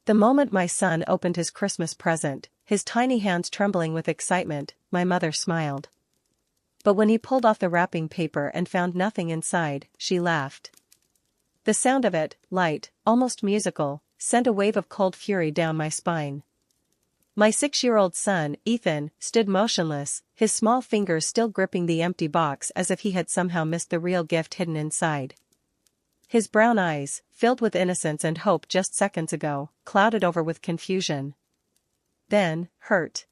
The moment my son opened his Christmas present, his tiny hands trembling with excitement, my mother smiled. But when he pulled off the wrapping paper and found nothing inside, she laughed. The sound of it, light, almost musical, sent a wave of cold fury down my spine. My 6-year-old son, Ethan, stood motionless, his small fingers still gripping the empty box as if he had somehow missed the real gift hidden inside. His brown eyes, filled with innocence and hope just seconds ago, clouded over with confusion. Then, hurt.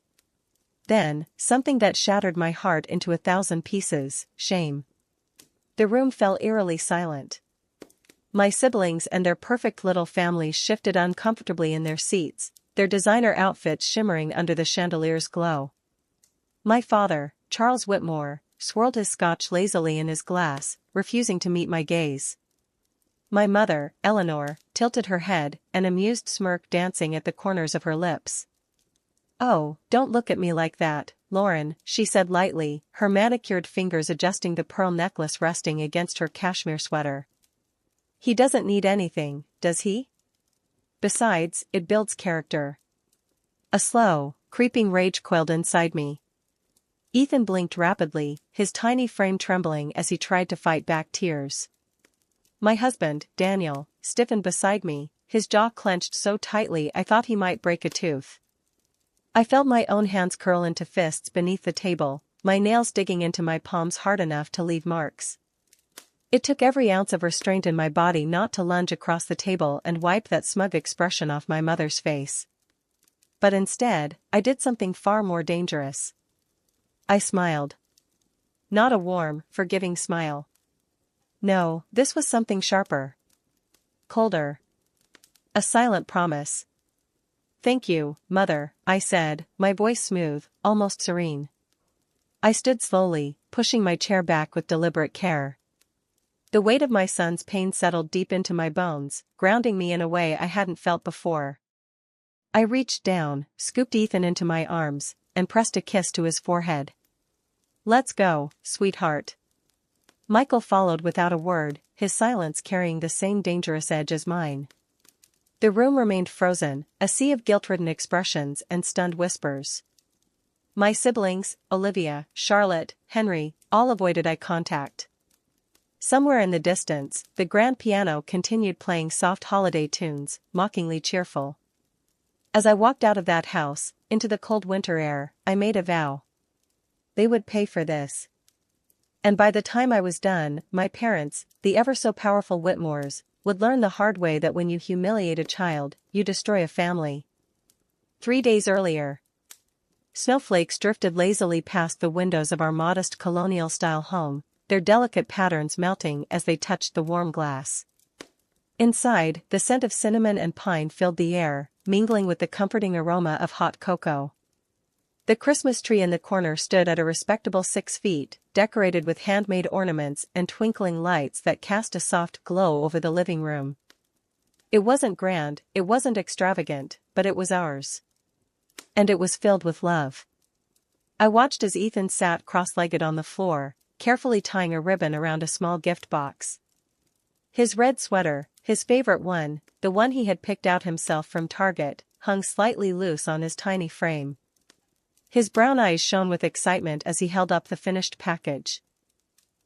Then, something that shattered my heart into 1,000 pieces, shame. The room fell eerily silent. My siblings and their perfect little families shifted uncomfortably in their seats, their designer outfits shimmering under the chandelier's glow. My father, Charles Whitmore, swirled his scotch lazily in his glass, refusing to meet my gaze. My mother, Eleanor, tilted her head, an amused smirk dancing at the corners of her lips. "Oh, don't look at me like that, Lauren," she said lightly, her manicured fingers adjusting the pearl necklace resting against her cashmere sweater. "He doesn't need anything, does he? Besides, it builds character." A slow, creeping rage coiled inside me. Ethan blinked rapidly, his tiny frame trembling as he tried to fight back tears. My husband, Daniel, stiffened beside me, his jaw clenched so tightly I thought he might break a tooth. I felt my own hands curl into fists beneath the table, my nails digging into my palms hard enough to leave marks. It took every ounce of restraint in my body not to lunge across the table and wipe that smug expression off my mother's face. But instead, I did something far more dangerous. I smiled. Not a warm, forgiving smile. No, this was something sharper. Colder. A silent promise. "Thank you, Mother," I said, my voice smooth, almost serene. I stood slowly, pushing my chair back with deliberate care. The weight of my son's pain settled deep into my bones, grounding me in a way I hadn't felt before. I reached down, scooped Ethan into my arms, and pressed a kiss to his forehead. "Let's go, sweetheart." Michael followed without a word, his silence carrying the same dangerous edge as mine. The room remained frozen, a sea of guilt-ridden expressions and stunned whispers. My siblings, Olivia, Charlotte, Henry, all avoided eye contact. Somewhere in the distance, the grand piano continued playing soft holiday tunes, mockingly cheerful. As I walked out of that house, into the cold winter air, I made a vow. They would pay for this. And by the time I was done, my parents, the ever-so-powerful Whitmores, would learn the hard way that when you humiliate a child, you destroy a family. 3 days earlier. Snowflakes drifted lazily past the windows of our modest colonial-style home, their delicate patterns melting as they touched the warm glass. Inside, the scent of cinnamon and pine filled the air, mingling with the comforting aroma of hot cocoa. The Christmas tree in the corner stood at a respectable 6 feet, decorated with handmade ornaments and twinkling lights that cast a soft glow over the living room. It wasn't grand, it wasn't extravagant, but it was ours. And it was filled with love. I watched as Ethan sat cross-legged on the floor, carefully tying a ribbon around a small gift box. His red sweater, his favorite one, the one he had picked out himself from Target, hung slightly loose on his tiny frame. His brown eyes shone with excitement as he held up the finished package.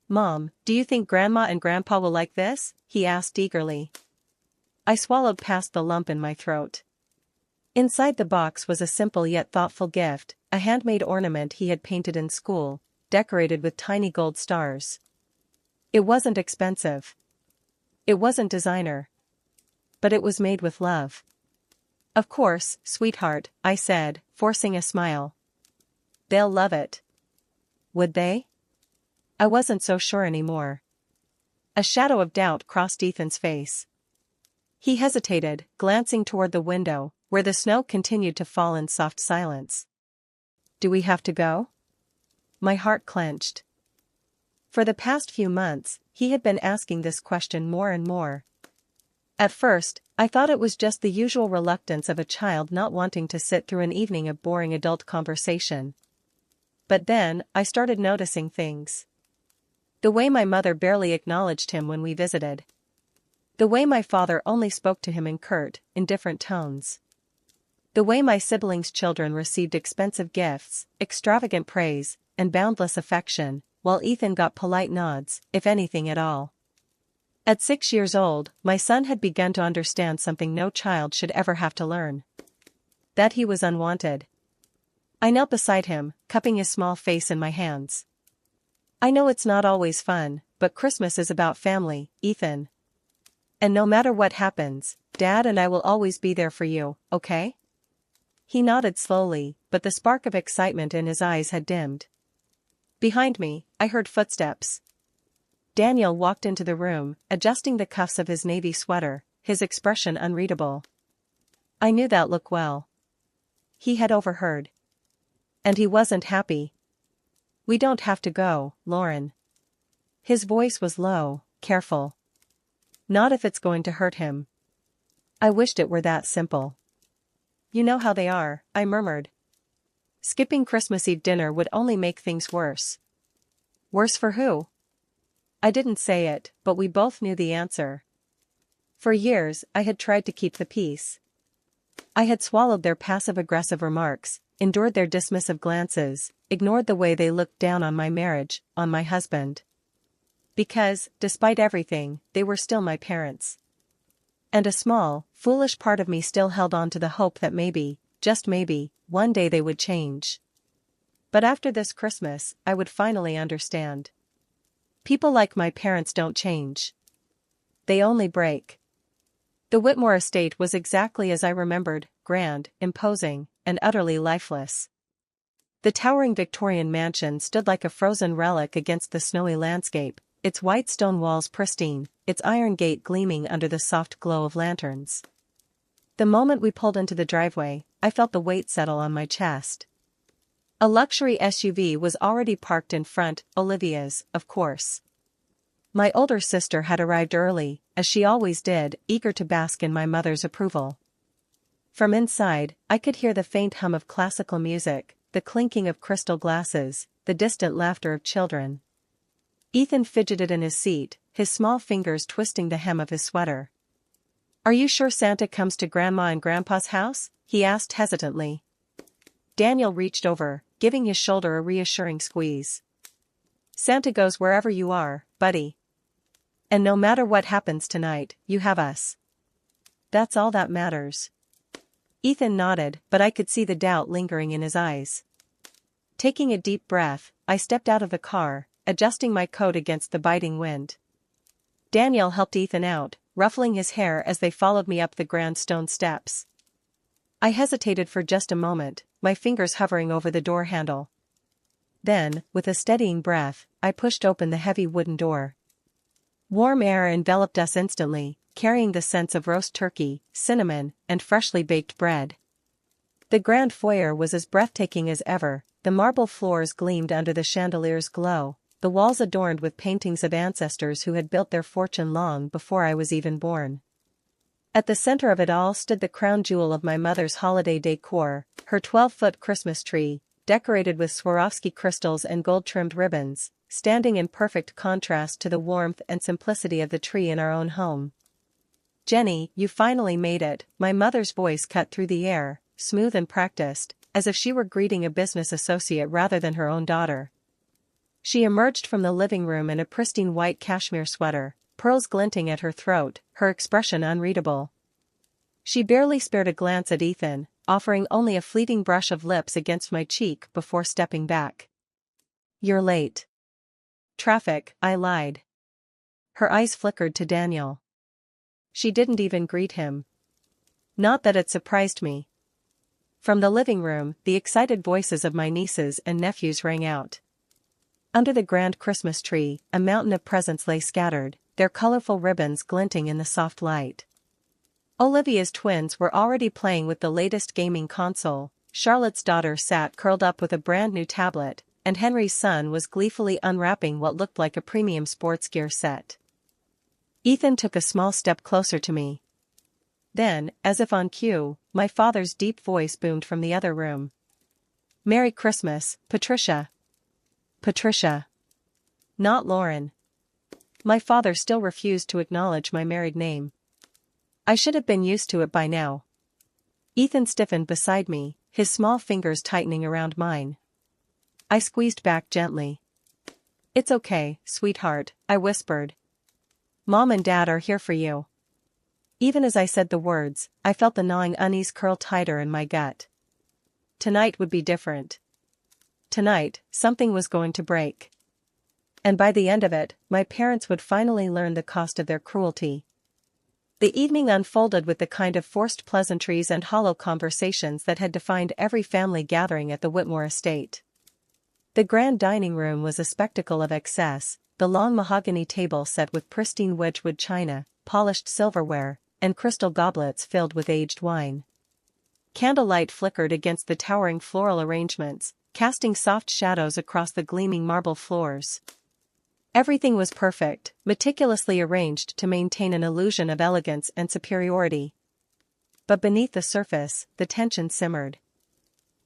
"Mom, do you think Grandma and Grandpa will like this?" he asked eagerly. I swallowed past the lump in my throat. Inside the box was a simple yet thoughtful gift, a handmade ornament he had painted in school, decorated with tiny gold stars. It wasn't expensive. It wasn't designer. But it was made with love. "Of course, sweetheart," I said, forcing a smile. "They'll love it." Would they? I wasn't so sure anymore. A shadow of doubt crossed Ethan's face. He hesitated, glancing toward the window, where the snow continued to fall in soft silence. "Do we have to go?" My heart clenched. For the past few months, he had been asking this question more and more. At first, I thought it was just the usual reluctance of a child not wanting to sit through an evening of boring adult conversation. But then, I started noticing things. The way my mother barely acknowledged him when we visited. The way my father only spoke to him in curt, indifferent tones. The way my siblings' children received expensive gifts, extravagant praise, and boundless affection, while Ethan got polite nods, if anything at all. At 6 years old, my son had begun to understand something no child should ever have to learn. That he was unwanted. I knelt beside him, cupping his small face in my hands. I know it's not always fun, but Christmas is about family, Ethan. And no matter what happens, Dad and I will always be there for you, okay? He nodded slowly, but the spark of excitement in his eyes had dimmed. Behind me, I heard footsteps. Daniel walked into the room, adjusting the cuffs of his navy sweater, his expression unreadable. I knew that look well. He had overheard. And he wasn't happy. "We don't have to go, Lauren." His voice was low, careful. "Not if it's going to hurt him." I wished it were that simple. "You know how they are," I murmured. "Skipping Christmas Eve dinner would only make things worse." "Worse for who?" I didn't say it, but we both knew the answer. For years, I had tried to keep the peace. I had swallowed their passive-aggressive remarks, endured their dismissive glances, ignored the way they looked down on my marriage, on my husband. Because, despite everything, they were still my parents. And a small, foolish part of me still held on to the hope that maybe, just maybe, one day they would change. But after this Christmas, I would finally understand. People like my parents don't change. They only break. The Whitmore estate was exactly as I remembered, grand, imposing, and utterly lifeless. The towering Victorian mansion stood like a frozen relic against the snowy landscape, its white stone walls pristine, its iron gate gleaming under the soft glow of lanterns. The moment we pulled into the driveway, I felt the weight settle on my chest. A luxury SUV was already parked in front, Olivia's, of course. My older sister had arrived early, as she always did, eager to bask in my mother's approval. From inside, I could hear the faint hum of classical music, the clinking of crystal glasses, the distant laughter of children. Ethan fidgeted in his seat, his small fingers twisting the hem of his sweater. "Are you sure Santa comes to Grandma and Grandpa's house?" he asked hesitantly. Daniel reached over, giving his shoulder a reassuring squeeze. "Santa goes wherever you are, buddy. And no matter what happens tonight, you have us. That's all that matters." Ethan nodded, but I could see the doubt lingering in his eyes. Taking a deep breath, I stepped out of the car, adjusting my coat against the biting wind. Daniel helped Ethan out, ruffling his hair as they followed me up the grand stone steps. I hesitated for just a moment, my fingers hovering over the door handle. Then, with a steadying breath, I pushed open the heavy wooden door. Warm air enveloped us instantly, carrying the scents of roast turkey, cinnamon, and freshly baked bread. The grand foyer was as breathtaking as ever, the marble floors gleamed under the chandelier's glow, the walls adorned with paintings of ancestors who had built their fortune long before I was even born. At the center of it all stood the crown jewel of my mother's holiday decor, her 12-foot Christmas tree, decorated with Swarovski crystals and gold-trimmed ribbons, standing in perfect contrast to the warmth and simplicity of the tree in our own home. "Jenny, you finally made it," my mother's voice cut through the air, smooth and practiced, as if she were greeting a business associate rather than her own daughter. She emerged from the living room in a pristine white cashmere sweater, pearls glinting at her throat, her expression unreadable. She barely spared a glance at Ethan, offering only a fleeting brush of lips against my cheek before stepping back. "You're late." "Traffic," I lied. Her eyes flickered to Daniel. She didn't even greet him. Not that it surprised me. From the living room, the excited voices of my nieces and nephews rang out. Under the grand Christmas tree, a mountain of presents lay scattered, their colorful ribbons glinting in the soft light. Olivia's twins were already playing with the latest gaming console, Charlotte's daughter sat curled up with a brand new tablet, and Henry's son was gleefully unwrapping what looked like a premium sports gear set. Ethan took a small step closer to me. Then, as if on cue, my father's deep voice boomed from the other room. "Merry Christmas, Patricia." Patricia. Not Lauren. My father still refused to acknowledge my married name. I should have been used to it by now. Ethan stiffened beside me, his small fingers tightening around mine. I squeezed back gently. "It's okay, sweetheart," I whispered. "Mom and Dad are here for you." Even as I said the words, I felt the gnawing unease curl tighter in my gut. Tonight would be different. Tonight, something was going to break. And by the end of it, my parents would finally learn the cost of their cruelty. The evening unfolded with the kind of forced pleasantries and hollow conversations that had defined every family gathering at the Whitmore estate. The grand dining room was a spectacle of excess, the long mahogany table set with pristine Wedgwood china, polished silverware, and crystal goblets filled with aged wine. Candlelight flickered against the towering floral arrangements, casting soft shadows across the gleaming marble floors. Everything was perfect, meticulously arranged to maintain an illusion of elegance and superiority. But beneath the surface, the tension simmered.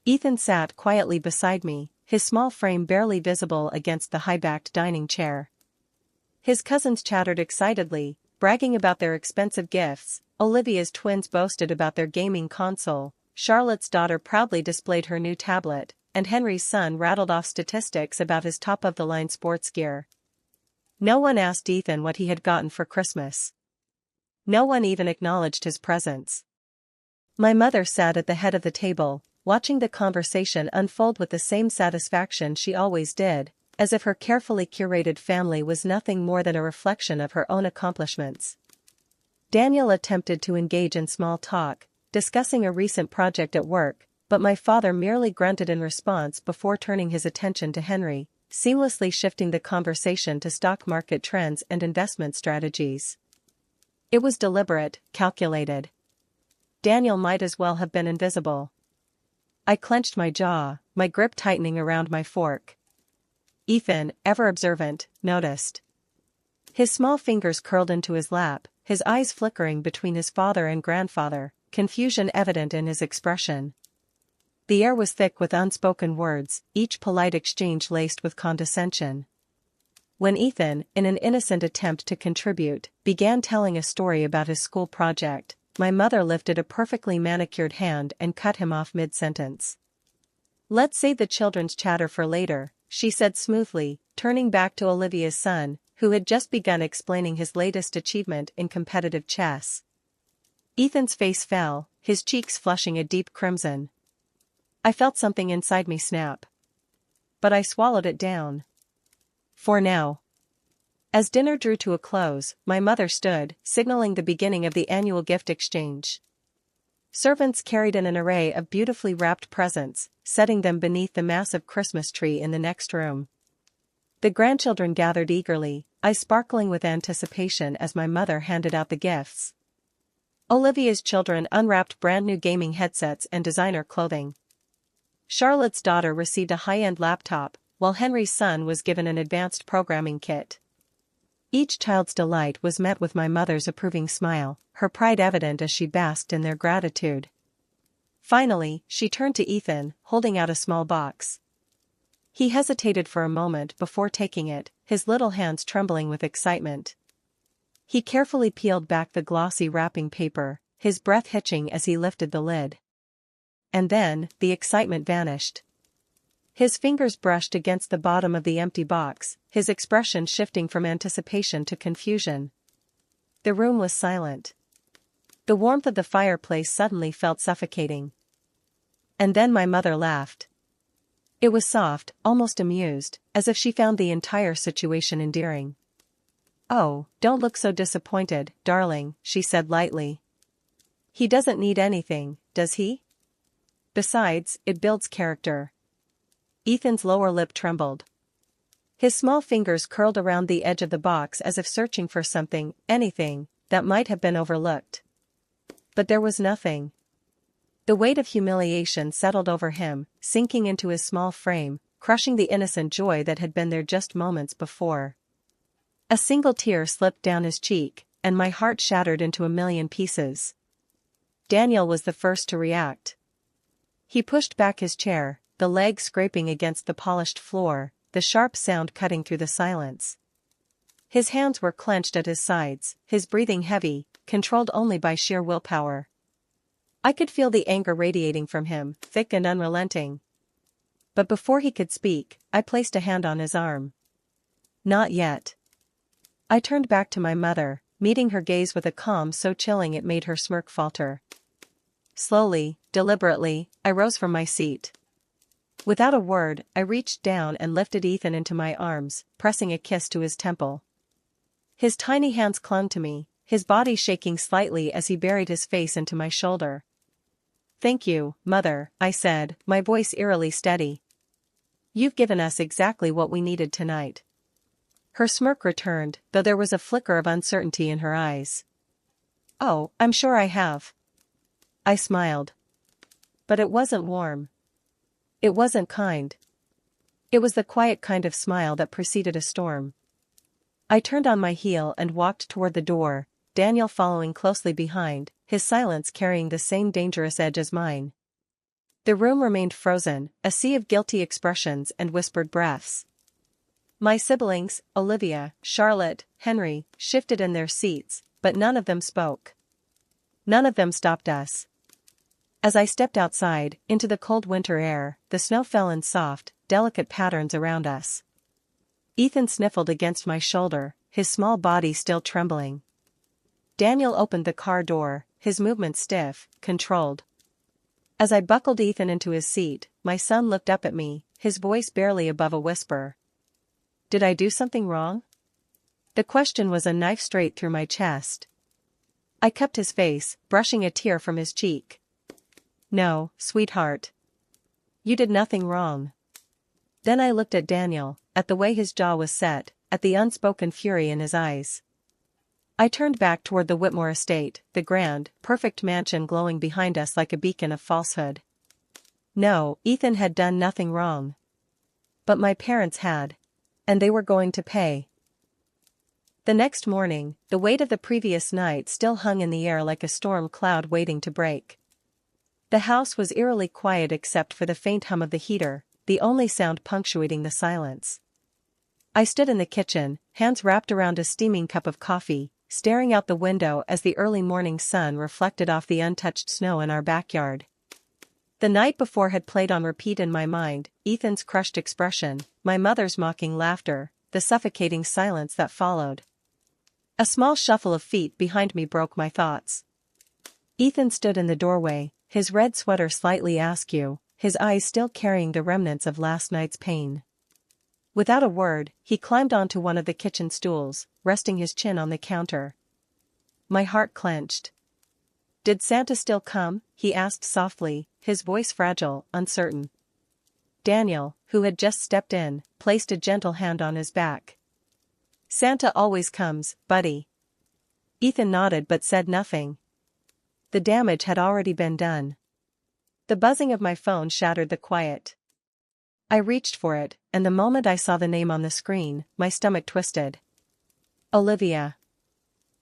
Ethan sat quietly beside me, his small frame barely visible against the high-backed dining chair. His cousins chattered excitedly, bragging about their expensive gifts. Olivia's twins boasted about their gaming console, Charlotte's daughter proudly displayed her new tablet, and Henry's son rattled off statistics about his top-of-the-line sports gear. No one asked Ethan what he had gotten for Christmas. No one even acknowledged his presence. My mother sat at the head of the table, watching the conversation unfold with the same satisfaction she always did, as if her carefully curated family was nothing more than a reflection of her own accomplishments. Daniel attempted to engage in small talk, discussing a recent project at work, but my father merely grunted in response before turning his attention to Henry, seamlessly shifting the conversation to stock market trends and investment strategies. It was deliberate, calculated. Daniel might as well have been invisible. I clenched my jaw, my grip tightening around my fork. Ethan, ever observant, noticed. His small fingers curled into his lap, his eyes flickering between his father and grandfather, confusion evident in his expression. The air was thick with unspoken words, each polite exchange laced with condescension. When Ethan, in an innocent attempt to contribute, began telling a story about his school project, my mother lifted a perfectly manicured hand and cut him off mid-sentence. "Let's save the children's chatter for later," she said smoothly, turning back to Olivia's son, who had just begun explaining his latest achievement in competitive chess. Ethan's face fell, his cheeks flushing a deep crimson. I felt something inside me snap. But I swallowed it down. For now. As dinner drew to a close, my mother stood, signaling the beginning of the annual gift exchange. Servants carried in an array of beautifully wrapped presents, setting them beneath the massive Christmas tree in the next room. The grandchildren gathered eagerly, eyes sparkling with anticipation as my mother handed out the gifts. Olivia's children unwrapped brand-new gaming headsets and designer clothing. Charlotte's daughter received a high-end laptop, while Henry's son was given an advanced programming kit. Each child's delight was met with my mother's approving smile, her pride evident as she basked in their gratitude. Finally, she turned to Ethan, holding out a small box. He hesitated for a moment before taking it, his little hands trembling with excitement. He carefully peeled back the glossy wrapping paper, his breath hitching as he lifted the lid. And then, the excitement vanished. His fingers brushed against the bottom of the empty box, his expression shifting from anticipation to confusion. The room was silent. The warmth of the fireplace suddenly felt suffocating. And then my mother laughed. It was soft, almost amused, as if she found the entire situation endearing. "Oh, don't look so disappointed, darling," she said lightly. "He doesn't need anything, does he? Besides, it builds character." Ethan's lower lip trembled. His small fingers curled around the edge of the box as if searching for something, anything, that might have been overlooked. But there was nothing. The weight of humiliation settled over him, sinking into his small frame, crushing the innocent joy that had been there just moments before. A single tear slipped down his cheek, and my heart shattered into a million pieces. Daniel was the first to react. He pushed back his chair, the leg scraping against the polished floor, the sharp sound cutting through the silence. His hands were clenched at his sides, his breathing heavy, controlled only by sheer willpower. I could feel the anger radiating from him, thick and unrelenting. But before he could speak, I placed a hand on his arm. Not yet. I turned back to my mother, meeting her gaze with a calm so chilling it made her smirk falter. Slowly, deliberately, I rose from my seat. Without a word, I reached down and lifted Ethan into my arms, pressing a kiss to his temple. His tiny hands clung to me, his body shaking slightly as he buried his face into my shoulder. "Thank you, Mother," I said, my voice eerily steady. "You've given us exactly what we needed tonight." Her smirk returned, though there was a flicker of uncertainty in her eyes. "Oh, I'm sure I have." I smiled. But it wasn't warm. It wasn't kind. It was the quiet kind of smile that preceded a storm. I turned on my heel and walked toward the door, Daniel following closely behind, his silence carrying the same dangerous edge as mine. The room remained frozen, a sea of guilty expressions and whispered breaths. My siblings, Olivia, Charlotte, Henry, shifted in their seats, but none of them spoke. None of them stopped us. As I stepped outside, into the cold winter air, the snow fell in soft, delicate patterns around us. Ethan sniffled against my shoulder, his small body still trembling. Daniel opened the car door, his movements stiff, controlled. As I buckled Ethan into his seat, my son looked up at me, his voice barely above a whisper. Did I do something wrong? The question was a knife straight through my chest. I kept his face, brushing a tear from his cheek. No, sweetheart. You did nothing wrong. Then I looked at Daniel, at the way his jaw was set, at the unspoken fury in his eyes. I turned back toward the Whitmore estate, the grand, perfect mansion glowing behind us like a beacon of falsehood. No, Ethan had done nothing wrong. But my parents had. And they were going to pay. The next morning, the weight of the previous night still hung in the air like a storm cloud waiting to break. The house was eerily quiet except for the faint hum of the heater, the only sound punctuating the silence. I stood in the kitchen, hands wrapped around a steaming cup of coffee, staring out the window as the early morning sun reflected off the untouched snow in our backyard. The night before had played on repeat in my mind, Ethan's crushed expression, my mother's mocking laughter, the suffocating silence that followed. A small shuffle of feet behind me broke my thoughts. Ethan stood in the doorway, his red sweater slightly askew, his eyes still carrying the remnants of last night's pain. Without a word, he climbed onto one of the kitchen stools, resting his chin on the counter. My heart clenched. "Did Santa still come?" he asked softly, his voice fragile, uncertain. Daniel, who had just stepped in, placed a gentle hand on his back. "Santa always comes, buddy." Ethan nodded but said nothing. The damage had already been done. The buzzing of my phone shattered the quiet. I reached for it, and the moment I saw the name on the screen, my stomach twisted. Olivia.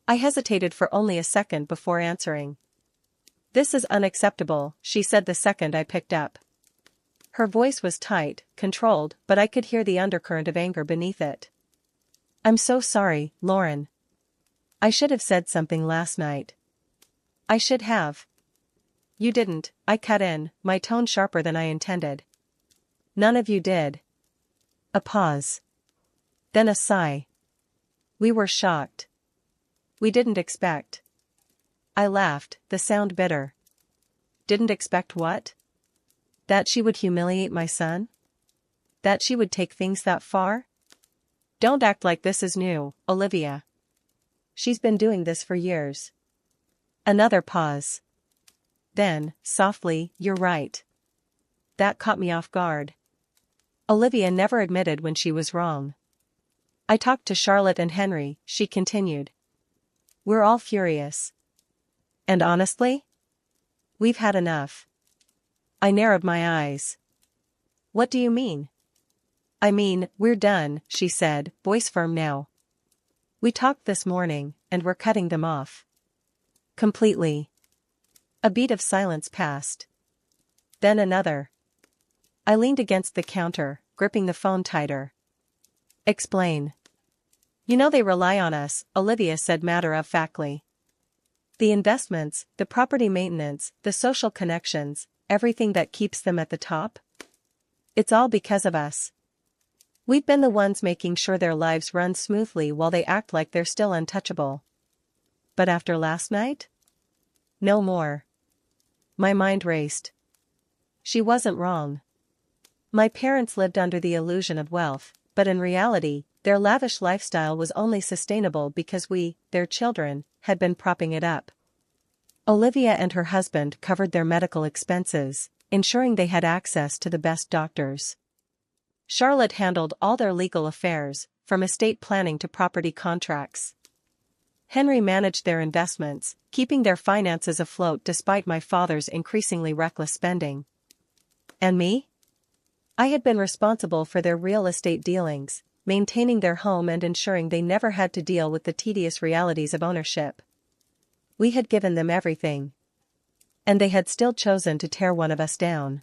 I hesitated for only a second before answering. "This is unacceptable," she said the second I picked up. Her voice was tight, controlled, but I could hear the undercurrent of anger beneath it. "I'm so sorry, Lauren. I should have said something last night." "I should have." "You didn't," I cut in, my tone sharper than I intended. "None of you did." A pause. Then a sigh. "We were shocked. We didn't expect." I laughed, the sound bitter. "Didn't expect what?" "That she would humiliate my son? That she would take things that far? Don't act like this is new, Olivia. She's been doing this for years." Another pause. Then, softly, "You're right." That caught me off guard. Olivia never admitted when she was wrong. "I talked to Charlotte and Henry," she continued. "We're all furious. And honestly? We've had enough." I narrowed my eyes. "What do you mean?" "I mean, we're done," she said, voice firm now. "We talked this morning, and we're cutting them off. Completely." A beat of silence passed. Then another. I leaned against the counter, gripping the phone tighter. "Explain." You know they rely on us, Olivia said matter-of-factly. The investments, the property maintenance, the social connections, everything that keeps them at the top? It's all because of us. We've been the ones making sure their lives run smoothly while they act like they're still untouchable. But after last night? No more. My mind raced. She wasn't wrong. My parents lived under the illusion of wealth, but in reality, their lavish lifestyle was only sustainable because we, their children, had been propping it up. Olivia and her husband covered their medical expenses, ensuring they had access to the best doctors. Charlotte handled all their legal affairs, from estate planning to property contracts. Henry managed their investments, keeping their finances afloat despite my father's increasingly reckless spending. And me? I had been responsible for their real estate dealings, maintaining their home and ensuring they never had to deal with the tedious realities of ownership. We had given them everything. And they had still chosen to tear one of us down.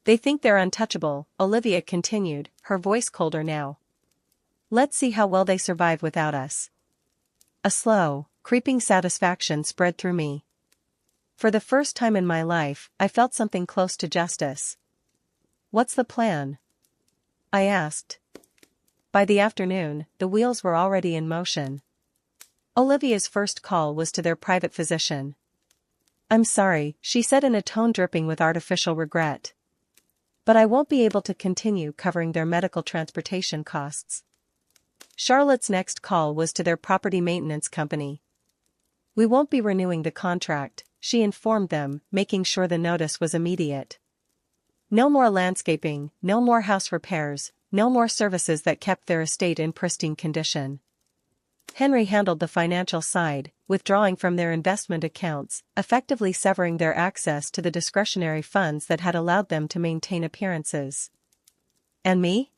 They think they're untouchable, Olivia continued, her voice colder now. Let's see how well they survive without us. A slow, creeping satisfaction spread through me. For the first time in my life, I felt something close to justice. What's the plan? I asked. By the afternoon, the wheels were already in motion. Olivia's first call was to their private physician. I'm sorry, she said in a tone dripping with artificial regret. But I won't be able to continue covering their medical transportation costs. Charlotte's next call was to their property maintenance company. We won't be renewing the contract, she informed them, making sure the notice was immediate. No more landscaping, no more house repairs, no more services that kept their estate in pristine condition. Henry handled the financial side, withdrawing from their investment accounts, effectively severing their access to the discretionary funds that had allowed them to maintain appearances. And me?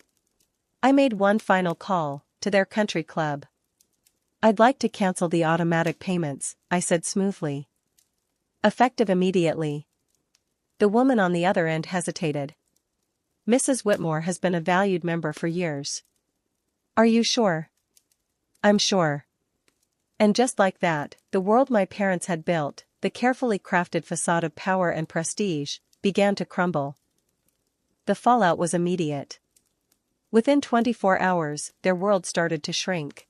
I made one final call, to their country club. I'd like to cancel the automatic payments, I said smoothly. Effective immediately. The woman on the other end hesitated. Mrs. Whitmore has been a valued member for years. Are you sure? I'm sure. And just like that, the world my parents had built, the carefully crafted facade of power and prestige, began to crumble. The fallout was immediate. Within 24 hours, their world started to shrink.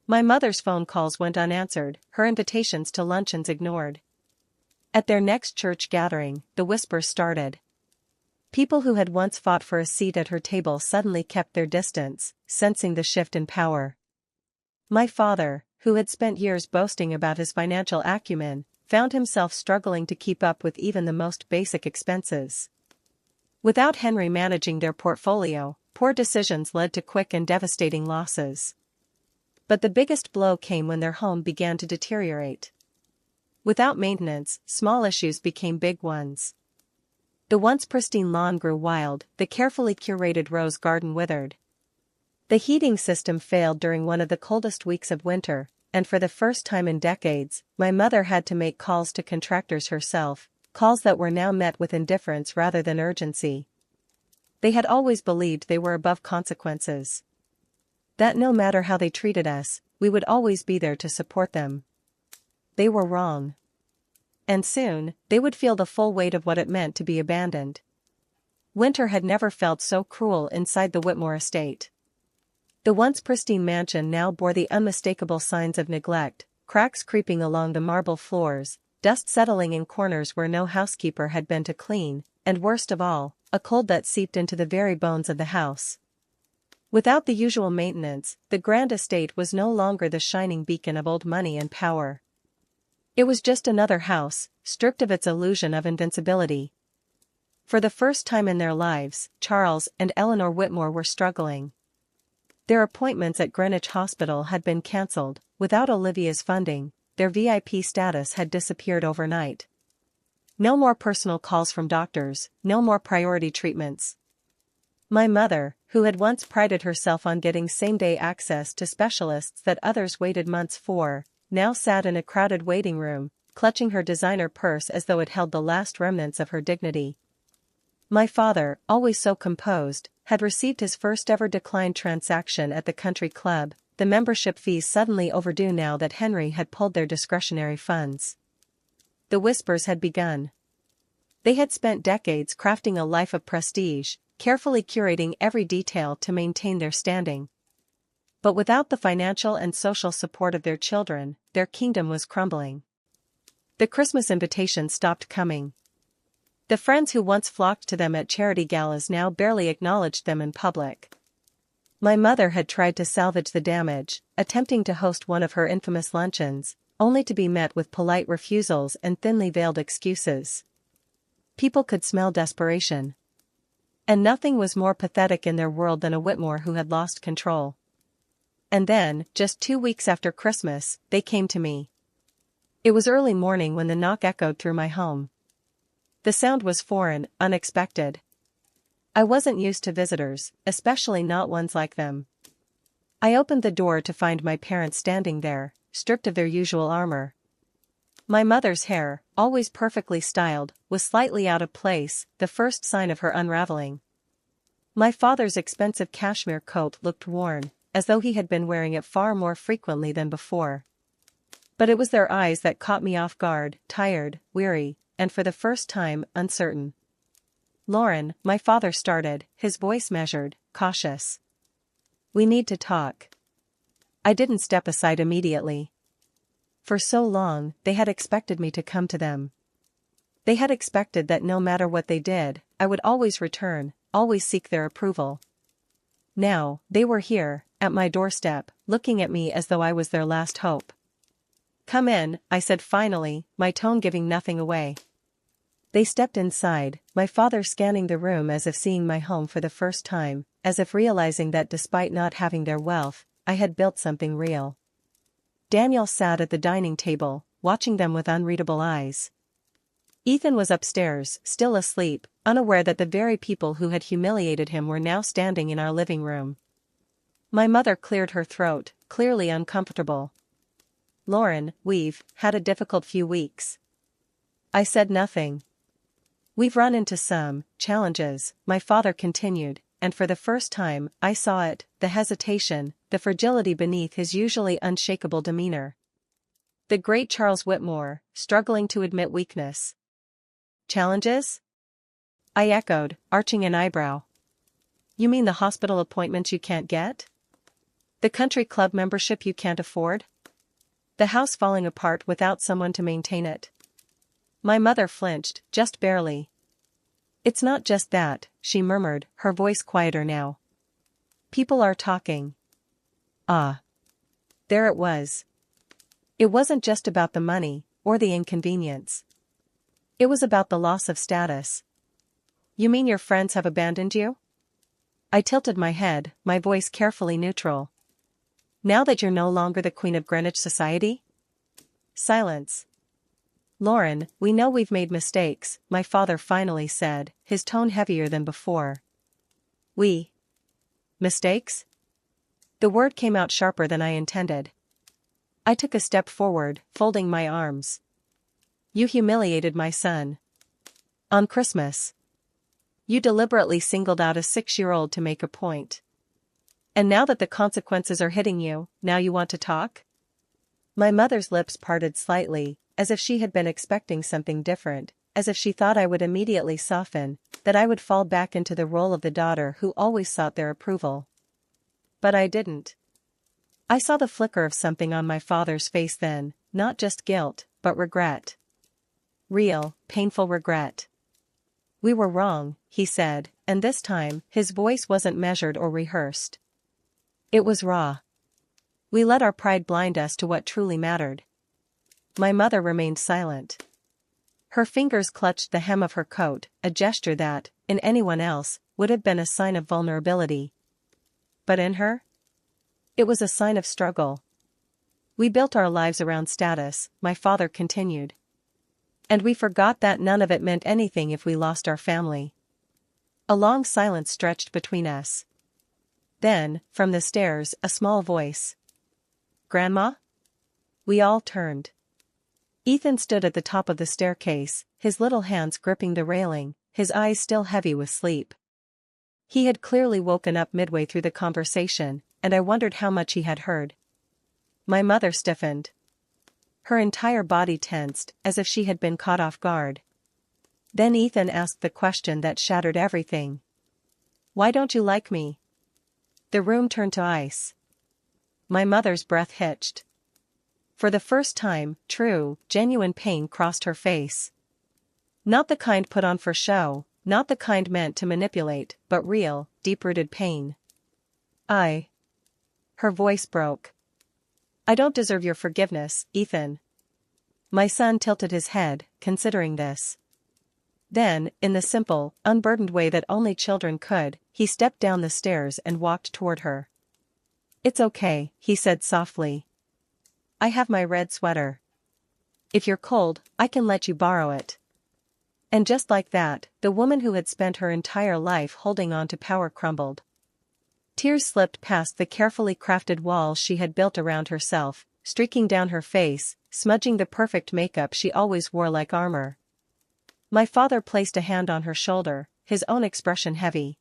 My mother's phone calls went unanswered, her invitations to luncheons ignored. At their next church gathering, the whispers started. People who had once fought for a seat at her table suddenly kept their distance, sensing the shift in power. My father, who had spent years boasting about his financial acumen, found himself struggling to keep up with even the most basic expenses. Without Henry managing their portfolio, poor decisions led to quick and devastating losses. But the biggest blow came when their home began to deteriorate. Without maintenance, small issues became big ones. The once pristine lawn grew wild, the carefully curated rose garden withered. The heating system failed during one of the coldest weeks of winter, and for the first time in decades, my mother had to make calls to contractors herself, calls that were now met with indifference rather than urgency. They had always believed they were above consequences. That no matter how they treated us, we would always be there to support them. They were wrong. And soon, they would feel the full weight of what it meant to be abandoned. Winter had never felt so cruel inside the Whitmore estate. The once pristine mansion now bore the unmistakable signs of neglect, cracks creeping along the marble floors, dust settling in corners where no housekeeper had been to clean, and worst of all, a cold that seeped into the very bones of the house. Without the usual maintenance, the grand estate was no longer the shining beacon of old money and power. It was just another house, stripped of its illusion of invincibility. For the first time in their lives, Charles and Eleanor Whitmore were struggling. Their appointments at Greenwich Hospital had been cancelled. Without Olivia's funding, their VIP status had disappeared overnight. No more personal calls from doctors, no more priority treatments. My mother, who had once prided herself on getting same-day access to specialists that others waited months for, now sat in a crowded waiting room, clutching her designer purse as though it held the last remnants of her dignity. My father, always so composed, had received his first ever declined transaction at the country club, the membership fees suddenly overdue now that Henry had pulled their discretionary funds. The whispers had begun. They had spent decades crafting a life of prestige, carefully curating every detail to maintain their standing. But without the financial and social support of their children, their kingdom was crumbling. The Christmas invitations stopped coming. The friends who once flocked to them at charity galas now barely acknowledged them in public. My mother had tried to salvage the damage, attempting to host one of her infamous luncheons, only to be met with polite refusals and thinly veiled excuses. People could smell desperation. And nothing was more pathetic in their world than a Whitmore who had lost control. And then, just 2 weeks after Christmas, they came to me. It was early morning when the knock echoed through my home. The sound was foreign, unexpected. I wasn't used to visitors, especially not ones like them. I opened the door to find my parents standing there, stripped of their usual armor. My mother's hair, always perfectly styled, was slightly out of place, the first sign of her unraveling. My father's expensive cashmere coat looked worn, as though he had been wearing it far more frequently than before. But it was their eyes that caught me off guard, tired, weary, and for the first time, uncertain. "Lauren," my father started, his voice measured, cautious. "We need to talk." I didn't step aside immediately. For so long, they had expected me to come to them. They had expected that no matter what they did, I would always return, always seek their approval. Now, they were here, at my doorstep, looking at me as though I was their last hope. "Come in," I said finally, my tone giving nothing away. They stepped inside, my father scanning the room as if seeing my home for the first time, as if realizing that despite not having their wealth, I had built something real. Daniel sat at the dining table, watching them with unreadable eyes. Ethan was upstairs, still asleep, unaware that the very people who had humiliated him were now standing in our living room. My mother cleared her throat, clearly uncomfortable. "Lauren, we've had a difficult few weeks." I said nothing. "We've run into some challenges," my father continued, and for the first time, I saw it, the hesitation, the fragility beneath his usually unshakable demeanor. The great Charles Whitmore, struggling to admit weakness. "Challenges?" I echoed, arching an eyebrow. "You mean the hospital appointments you can't get? The country club membership you can't afford? The house falling apart without someone to maintain it?" My mother flinched, just barely. "It's not just that," she murmured, her voice quieter now. "People are talking." Ah. There it was. It wasn't just about the money, or the inconvenience. It was about the loss of status. "You mean your friends have abandoned you?" I tilted my head, my voice carefully neutral. "Now that you're no longer the Queen of Greenwich Society?" Silence. "Lauren, we know we've made mistakes," my father finally said, his tone heavier than before. "We? Mistakes?" The word came out sharper than I intended. I took a step forward, folding my arms. "You humiliated my son. On Christmas. You deliberately singled out a 6-year-old to make a point. And now that the consequences are hitting you, now you want to talk?" My mother's lips parted slightly, as if she had been expecting something different, as if she thought I would immediately soften, that I would fall back into the role of the daughter who always sought their approval. But I didn't. I saw the flicker of something on my father's face then, not just guilt, but regret. Real, painful regret. "We were wrong," he said, and this time, his voice wasn't measured or rehearsed. It was raw. "We let our pride blind us to what truly mattered." My mother remained silent. Her fingers clutched the hem of her coat, a gesture that, in anyone else, would have been a sign of vulnerability. But in her? It was a sign of struggle. "We built our lives around status," my father continued. "And we forgot that none of it meant anything if we lost our family." A long silence stretched between us. Then, from the stairs, a small voice. "Grandma?" We all turned. Ethan stood at the top of the staircase, his little hands gripping the railing, his eyes still heavy with sleep. He had clearly woken up midway through the conversation, and I wondered how much he had heard. My mother stiffened. Her entire body tensed, as if she had been caught off guard. Then Ethan asked the question that shattered everything. "Why don't you like me?" The room turned to ice. My mother's breath hitched. For the first time, true, genuine pain crossed her face. Not the kind put on for show, not the kind meant to manipulate, but real, deep-rooted pain. Her voice broke. "I don't deserve your forgiveness, Ethan." My son tilted his head, considering this. Then, in the simple, unburdened way that only children could, he stepped down the stairs and walked toward her. "It's okay," he said softly. "I have my red sweater. If you're cold, I can let you borrow it." And just like that, the woman who had spent her entire life holding on to power crumbled. Tears slipped past the carefully crafted walls she had built around herself, streaking down her face, smudging the perfect makeup she always wore like armor. My father placed a hand on her shoulder, his own expression heavy.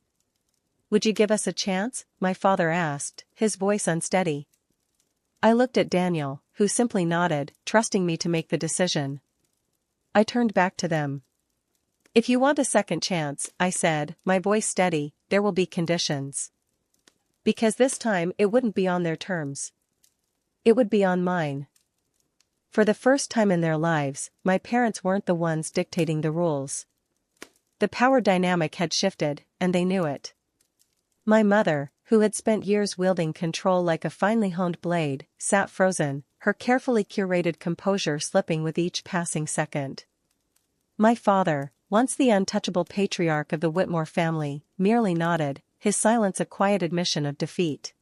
"Would you give us a chance?" my father asked, his voice unsteady. I looked at Daniel, who simply nodded, trusting me to make the decision. I turned back to them. "If you want a second chance," I said, my voice steady, "there will be conditions. Because this time it wouldn't be on their terms. It would be on mine." For the first time in their lives, my parents weren't the ones dictating the rules. The power dynamic had shifted, and they knew it. My mother, who had spent years wielding control like a finely honed blade, sat frozen, her carefully curated composure slipping with each passing second. My father, once the untouchable patriarch of the Whitmore family, merely nodded, his silence a quiet admission of defeat.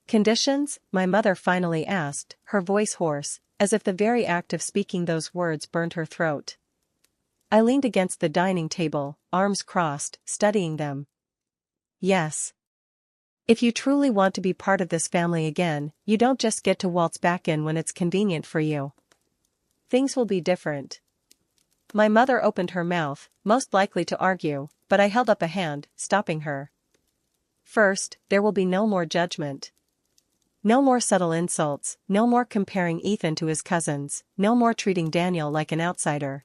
"Conditions?" my mother finally asked, her voice hoarse, as if the very act of speaking those words burned her throat. I leaned against the dining table, arms crossed, studying them. "Yes. If you truly want to be part of this family again, you don't just get to waltz back in when it's convenient for you. Things will be different." My mother opened her mouth, most likely to argue, but I held up a hand, stopping her. "First, there will be no more judgment. No more subtle insults, no more comparing Ethan to his cousins, no more treating Daniel like an outsider.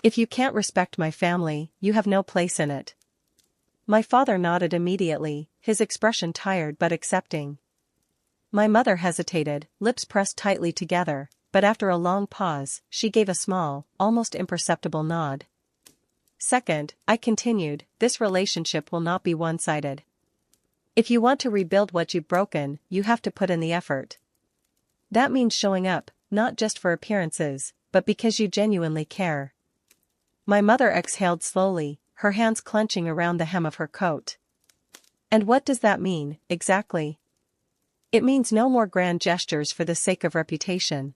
If you can't respect my family, you have no place in it." My father nodded immediately, his expression tired but accepting. My mother hesitated, lips pressed tightly together, but after a long pause, she gave a small, almost imperceptible nod. "Second," I continued, "this relationship will not be one-sided. If you want to rebuild what you've broken, you have to put in the effort. That means showing up, not just for appearances, but because you genuinely care." My mother exhaled slowly, her hands clenching around the hem of her coat. "And what does that mean, exactly?" "It means no more grand gestures for the sake of reputation.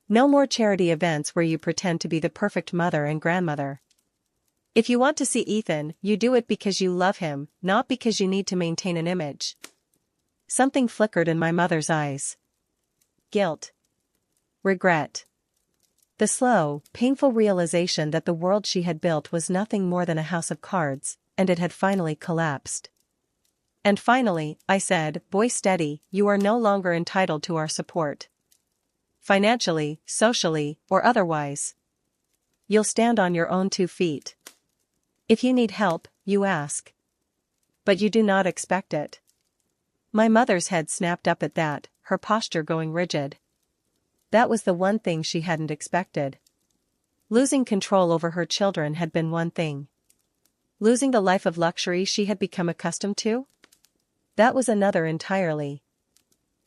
No more charity events where you pretend to be the perfect mother and grandmother. If you want to see Ethan, you do it because you love him, not because you need to maintain an image." Something flickered in my mother's eyes. Guilt. Regret. The slow, painful realization that the world she had built was nothing more than a house of cards, and it had finally collapsed. "And finally," I said, voice steady, "you are no longer entitled to our support. Financially, socially, or otherwise. You'll stand on your own 2 feet. If you need help, you ask. But you do not expect it." My mother's head snapped up at that, her posture going rigid. That was the one thing she hadn't expected. Losing control over her children had been one thing. Losing the life of luxury she had become accustomed to? That was another entirely.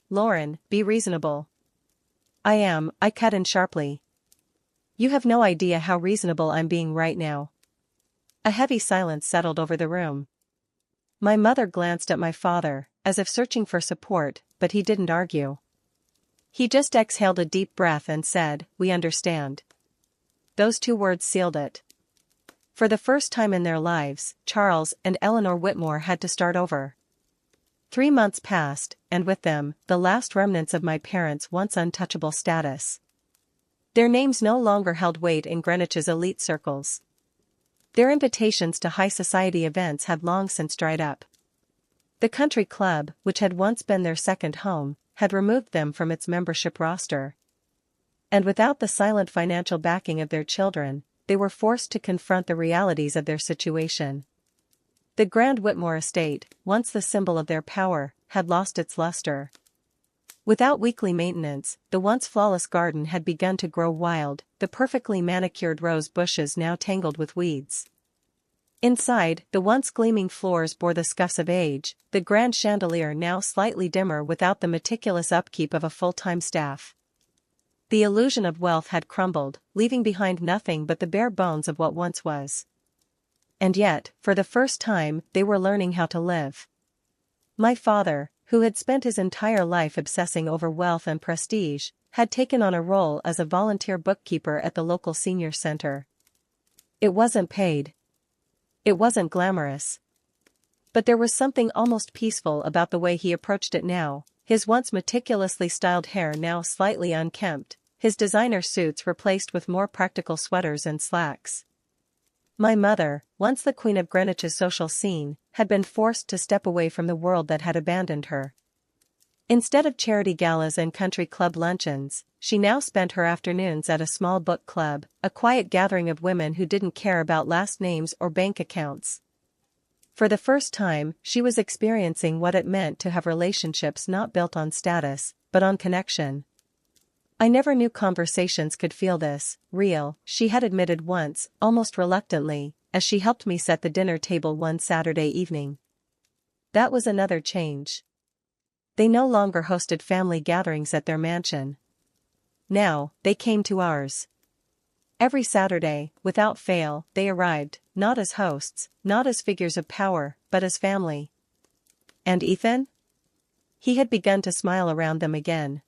"Lauren, be reasonable." "I am," I cut in sharply. "You have no idea how reasonable I'm being right now." A heavy silence settled over the room. My mother glanced at my father, as if searching for support, but he didn't argue. He just exhaled a deep breath and said, "We understand." Those 2 words sealed it. For the first time in their lives, Charles and Eleanor Whitmore had to start over. 3 months passed, and with them, the last remnants of my parents' once untouchable status. Their names no longer held weight in Greenwich's elite circles. Their invitations to high society events had long since dried up. The country club, which had once been their second home, had removed them from its membership roster. And without the silent financial backing of their children, they were forced to confront the realities of their situation. The Grand Whitmore estate, once the symbol of their power, had lost its luster. Without weekly maintenance, the once flawless garden had begun to grow wild, the perfectly manicured rose bushes now tangled with weeds. Inside, the once gleaming floors bore the scuffs of age, the grand chandelier now slightly dimmer without the meticulous upkeep of a full-time staff. The illusion of wealth had crumbled, leaving behind nothing but the bare bones of what once was. And yet, for the first time, they were learning how to live. My father, who had spent his entire life obsessing over wealth and prestige, had taken on a role as a volunteer bookkeeper at the local senior center. It wasn't paid. It wasn't glamorous. But there was something almost peaceful about the way he approached it now, his once meticulously styled hair now slightly unkempt, his designer suits replaced with more practical sweaters and slacks. My mother, once the queen of Greenwich's social scene, had been forced to step away from the world that had abandoned her. Instead of charity galas and country club luncheons, she now spent her afternoons at a small book club, a quiet gathering of women who didn't care about last names or bank accounts. For the first time, she was experiencing what it meant to have relationships not built on status, but on connection. I never knew conversations could feel this real, she had admitted once, almost reluctantly, as she helped me set the dinner table one Saturday evening. That was another change. They no longer hosted family gatherings at their mansion. Now, they came to ours. Every Saturday, without fail, they arrived, not as hosts, not as figures of power, but as family. And Ethan? He had begun to smile around them again.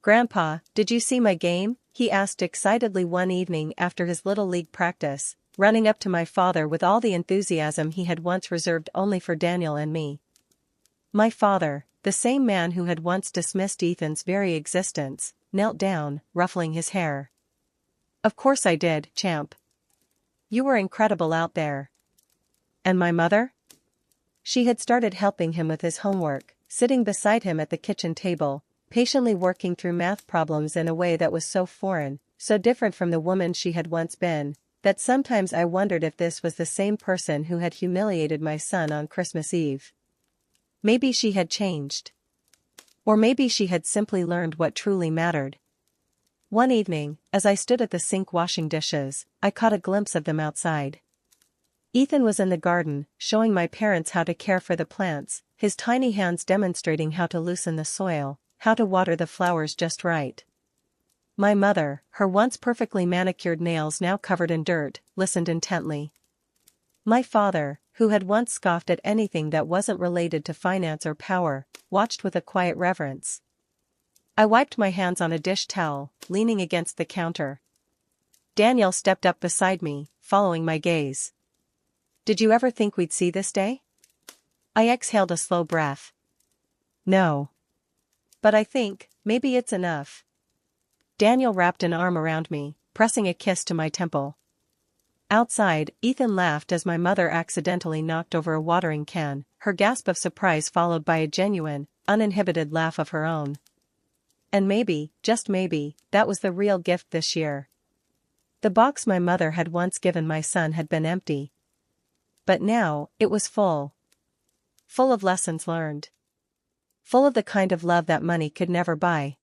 "Grandpa, did you see my game?" he asked excitedly one evening after his Little League practice, running up to my father with all the enthusiasm he had once reserved only for Daniel and me. My father, the same man who had once dismissed Ethan's very existence, knelt down, ruffling his hair. "Of course I did, champ. You were incredible out there." "And my mother?" She had started helping him with his homework, sitting beside him at the kitchen table, patiently working through math problems in a way that was so foreign, so different from the woman she had once been, that sometimes I wondered if this was the same person who had humiliated my son on Christmas Eve. Maybe she had changed. Or maybe she had simply learned what truly mattered. One evening, as I stood at the sink washing dishes, I caught a glimpse of them outside. Ethan was in the garden, showing my parents how to care for the plants, his tiny hands demonstrating how to loosen the soil, how to water the flowers just right. My mother, her once perfectly manicured nails now covered in dirt, listened intently. My father, who had once scoffed at anything that wasn't related to finance or power, watched with a quiet reverence. I wiped my hands on a dish towel, leaning against the counter. Daniel stepped up beside me, following my gaze. "Did you ever think we'd see this day?" I exhaled a slow breath. "No. But I think, maybe it's enough." Daniel wrapped an arm around me, pressing a kiss to my temple. Outside, Ethan laughed as my mother accidentally knocked over a watering can, her gasp of surprise followed by a genuine, uninhibited laugh of her own. And maybe, just maybe, that was the real gift this year. The box my mother had once given my son had been empty. But now, it was full. Full of lessons learned. Full of the kind of love that money could never buy.